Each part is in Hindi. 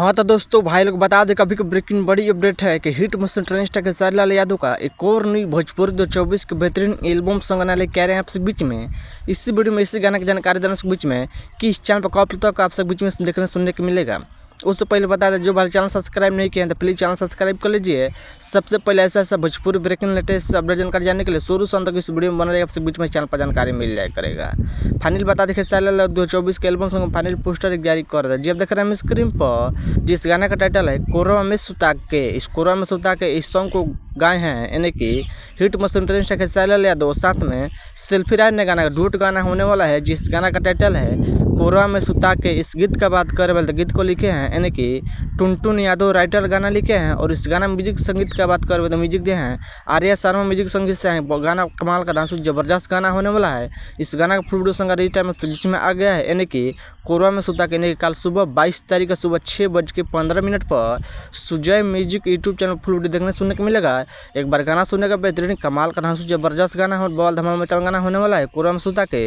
हाँ तो दोस्तों भाई लोग बता दें कभी ब्रेकिंग बड़ी अपडेट है कि hit machine trend star Khesari Lal Yadav का एक और नई भोजपुरी 2024 के बेहतरीन एल्बम सॉन्ग आने लेके आ रहे हैं आप सब बीच में। इसी वीडियो में इसी गाने की जानकारी देने के बीच में कि इस चैनल पर कब तक आप सब बीच में देखने सुनने को मिलेगा। उससे पहले बता दें जो भाई चैनल सब्सक्राइब नहीं किए हैं तो प्लीज़ चैनल सब्सक्राइब कर लीजिए। सबसे पहले ऐसा भोजपुरी ब्रेकिंग लेटेस्ट अपडेट जानकारी जानने के लिए शुरू से अंत तक इस वीडियो में बना रहे आपसे बीच में चैनल पर जानकारी मिल जाए करेगा। फाइनल बता दें खेसारी लाल 2024 के एल्बम सॉन्ग फाइनल पोस्टर जारी कर रहे हैं। जी आप देख रहे हैं स्क्रीन पर जिस गाने का टाइटल है कोरवा में सुता के, इस कोरवा में सुता के इस सॉन्ग को गाए हैं यानी कि hit machine trend star Khesari Lal Yadav साथ में सेल्फी राइड ने गाना डूट गाना होने वाला है जिस गाना का टाइटल है कोरवा में सुता के। इस गीत का बात करें तो गीत को लिखे हैं यानी कि टुनटुन यादव राइटर गाना लिखे हैं और इस गाना म्यूजिक संगीत का बात करें तो म्यूजिक दिए हैं आर्या शर्मा म्यूजिक संगीत से हैं। गाना कमाल का डांस जबरदस्त गाना होने वाला है। इस गाना का फुल वीडियो संग इस टाइम बीच में आ गया है यानी कि कोरवा में सुता के कल सुबह 22 तारीख का सुबह 6:15 पर Sujay music YouTube channel full video देखने सुनने को मिलेगा। एक बार गाना सुनने का बेहतरीन कमाल का डांस जबरदस्त गाना और बॉल धमाल मचाल गाना होने वाला है कोरवा में सुता के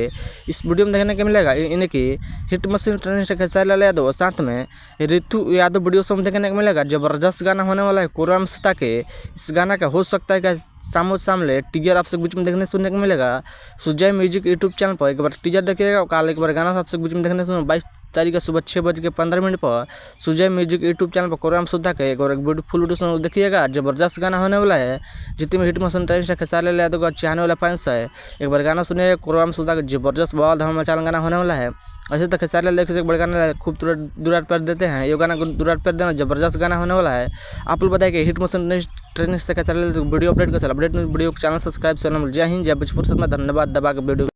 इस वीडियो में देखने को मिलेगा। यानी कि hit machine trend star Khesari Lal Yadav साथ में ऋतु यादव वीडियो सॉन्ग देखने को मिलेगा। जबरदस्त गाना होने वाला है कोरवा में सुता के। इस गाना का हो सकता है कि सामो सामने टीजर आपसे बीच में देखने सुनने को मिलेगा सुजय म्यूजिक यूट्यूब चैनल पर। एक बार टीजर देखिएगा कल एक बार गाना आपसे बीच में देखने सुन 22 तारीख का सुबह 6:15 पर सुजय म्यूजिक यूट्यूब चैनल पर कोरवा में सुता के एक बार फुल वीडियो देखिएगा। जबरदस्त गाना होने वाला है। जितने में hit machine trend star Khesari Lal Yadav का चाहने वाला फैंस है एक बार गाना सुनिए कोरवा में सुता के जबरदस्त बवाल धमाल मचाल गाना होने वाला है। ऐसे तो खेसारी लाल देखिए एक बड़ा गाना खूब दुराट पर देते हैं। ये गाना दुराट पर देना जबरदस्त गाना होने वाला है। आप लोग बताइए कि hit machine trend star Khesari Lal video update का वीडियो चैनल सब्सक्राइब करना। जय हिंद जय भोजपुर। धन्यवाद दबा के वीडियो